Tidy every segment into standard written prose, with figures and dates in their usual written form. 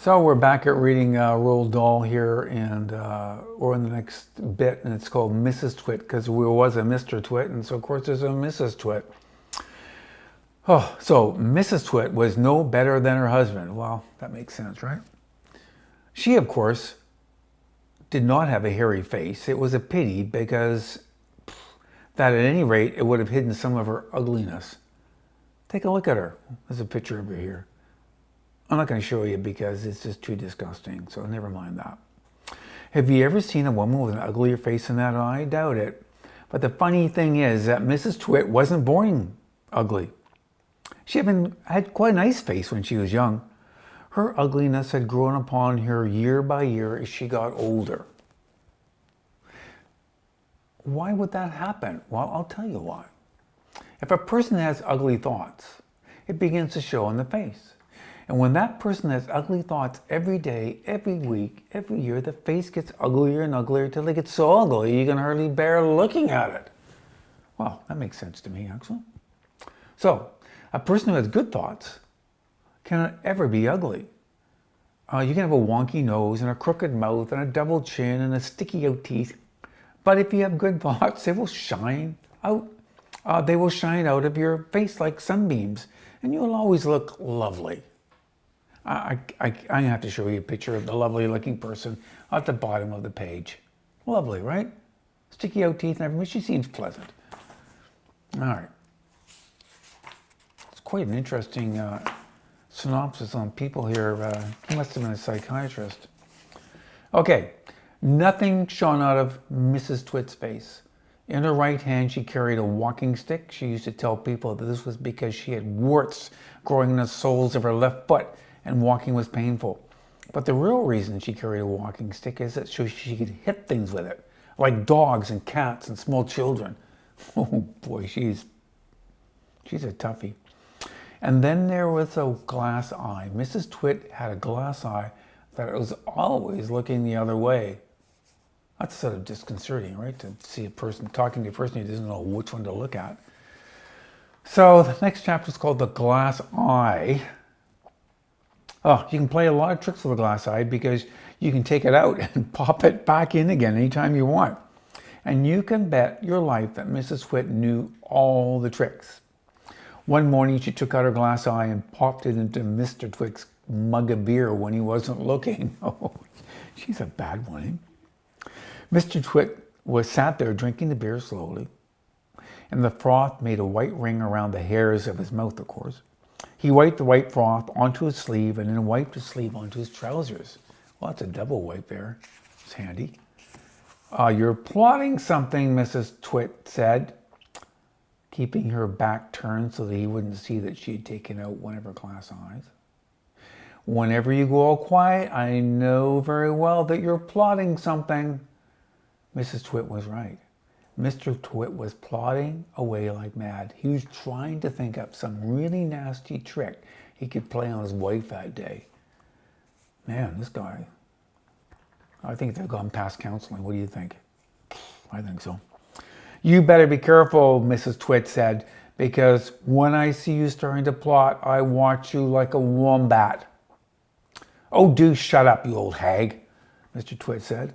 So we're back at reading Roald Dahl here, and we're in the next bit, and it's called Mrs. Twit, because there was a Mr. Twit, and so of course there's a Mrs. Twit. Oh, so Mrs. Twit was no better than her husband. Well, that makes sense, right? She, of course, did not have a hairy face. It was a pity, because that at any rate, it would have hidden some of her ugliness. Take a look at her. There's a picture of her here. I'm not going to show you because it's just too disgusting, so never mind that. Have you ever seen a woman with an uglier face than that? I doubt it. But the funny thing is that Mrs. Twit wasn't born ugly. She had quite a nice face when she was young. Her ugliness had grown upon her year by year as she got older. Why would that happen? Well, I'll tell you why. If a person has ugly thoughts, it begins to show on the face. And when that person has ugly thoughts every day, every week, every year, the face gets uglier and uglier till it gets so ugly you can hardly bear looking at it. Well, that makes sense to me, actually. So, a person who has good thoughts cannot ever be ugly. You can have a wonky nose and a crooked mouth and a double chin and a sticky out teeth. But if you have good thoughts, they will shine out. They will shine out of your face like sunbeams, and you'll always look lovely. I have to show you a picture of the lovely looking person at the bottom of the page. Lovely, right? Sticky out teeth and everything. She seems pleasant. All right. It's quite an interesting synopsis on people here. He must have been a psychiatrist. Okay. Nothing shone out of Mrs. Twit's face. In her right hand, she carried a walking stick. She used to tell people that this was because she had warts growing in the soles of her left foot, and walking was painful. But the real reason she carried a walking stick is that so she could hit things with it, like dogs and cats and small children. Oh boy, she's a toughie. And then there was a glass eye. Mrs. Twit had a glass eye that was always looking the other way. That's sort of disconcerting, right? To see a person talking to a person who doesn't know which one to look at. So the next chapter is called The Glass Eye. Oh, you can play a lot of tricks with a glass eye because you can take it out and pop it back in again anytime you want. And you can bet your life that Mrs. Twit knew all the tricks. One morning she took out her glass eye and popped it into Mr. Twit's mug of beer when he wasn't looking. Oh, she's a bad one, eh? Mr. Twit was sat there drinking the beer slowly, and the froth made a white ring around the hairs of his mouth, of course. He wiped the white froth onto his sleeve and then wiped his sleeve onto his trousers. Well, that's a double wipe there. It's handy. You're plotting something, Mrs. Twit said, keeping her back turned so that he wouldn't see that she had taken out one of her glass eyes. Whenever you go all quiet, I know very well that you're plotting something. Mrs. Twit was right. Mr. Twit was plodding away like mad. He was trying to think up some really nasty trick he could play on his wife that day. Man, this guy, I think they've gone past counseling. What do you think? I think so. You better be careful, Mrs. Twit said, because when I see you starting to plot, I watch you like a wombat. Oh, do shut up, you old hag, Mr. Twit said.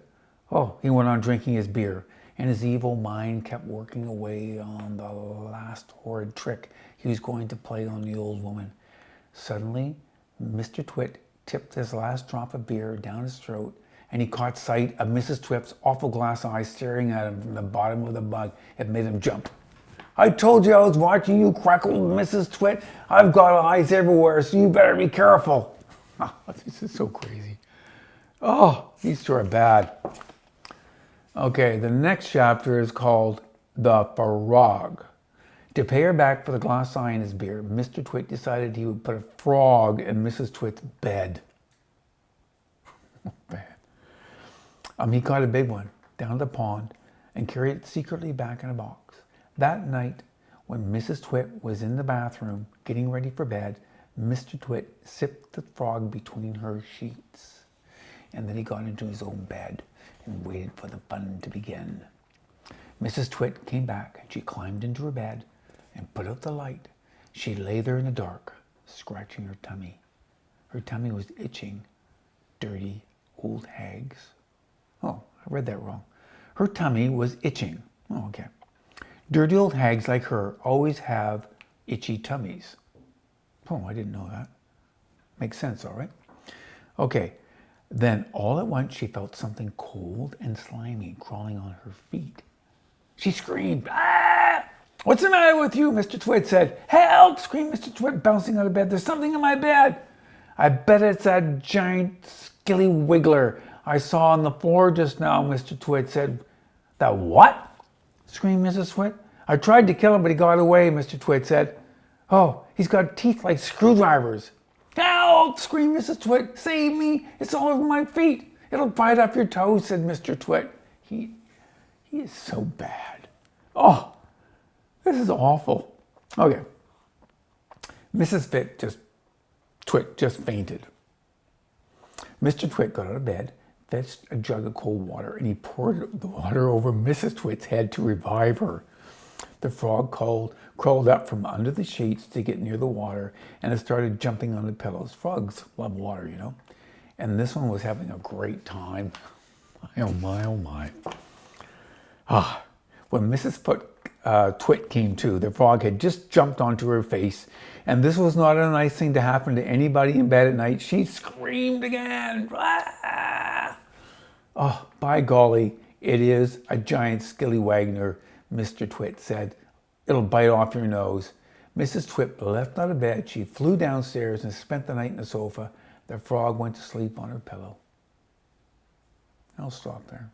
Oh, he went on drinking his beer, and his evil mind kept working away on the last horrid trick he was going to play on the old woman. Suddenly, Mr. Twit tipped his last drop of beer down his throat, and he caught sight of Mrs. Twit's awful glass eyes staring at him from the bottom of the mug. It made him jump. I told you I was watching you, crackled Mrs. Twit. I've got eyes everywhere, so you better be careful. Oh, this is so crazy. Oh, these two are bad. Okay, the next chapter is called The Frog. To pay her back for the glass eye in his beer, Mr. Twit decided he would put a frog in Mrs. Twit's bed. Bad. He caught a big one down the pond and carried it secretly back in a box. That night, when Mrs. Twit was in the bathroom getting ready for bed, Mr. Twit sipped the frog between her sheets. And then he got into his own bed and waited for the fun to begin. Mrs. Twit came back and she climbed into her bed and put out the light. She lay there in the dark, scratching her tummy. Her tummy was itching dirty old hags. Oh, I read that wrong. Her tummy was itching. Oh, okay. Dirty old hags like her always have itchy tummies. Oh, I didn't know that. Makes sense, all right? Okay. Then all at once she felt something cold and slimy crawling on her feet. She screamed, "Ah! What's the matter with you?" Mr. Twit said. "Help!" screamed Mr. Twit, bouncing out of bed. "There's something in my bed. I bet it's that giant skilly wiggler I saw on the floor just now," Mr. Twit said. "The what?" screamed Mrs. Twit. "I tried to kill him, but he got away," Mr. Twit said. "Oh, he's got teeth like screwdrivers." "Help!" screamed Mrs. Twit. "Save me! It's all over my feet. It'll bite off your toes," said Mr. Twit. He is so bad. Oh, this is awful. Okay. Mrs. Twit just fainted. Mr. Twit got out of bed, fetched a jug of cold water, and he poured the water over Mrs. Twit's head to revive her. The frog crawled up from under the sheets to get near the water, and it started jumping on the pillows. Frogs love water, you know. And this one was having a great time. Oh my, oh my. When Mrs. Twit came to, the frog had just jumped onto her face, and this was not a nice thing to happen to anybody in bed at night. She screamed again. Ah! Oh, by golly, it is a giant skillywagner, Mr. Twit said. "It'll bite off your nose." Mrs. Twit left out of bed. She flew downstairs and spent the night on the sofa. The frog went to sleep on her pillow. I'll stop there.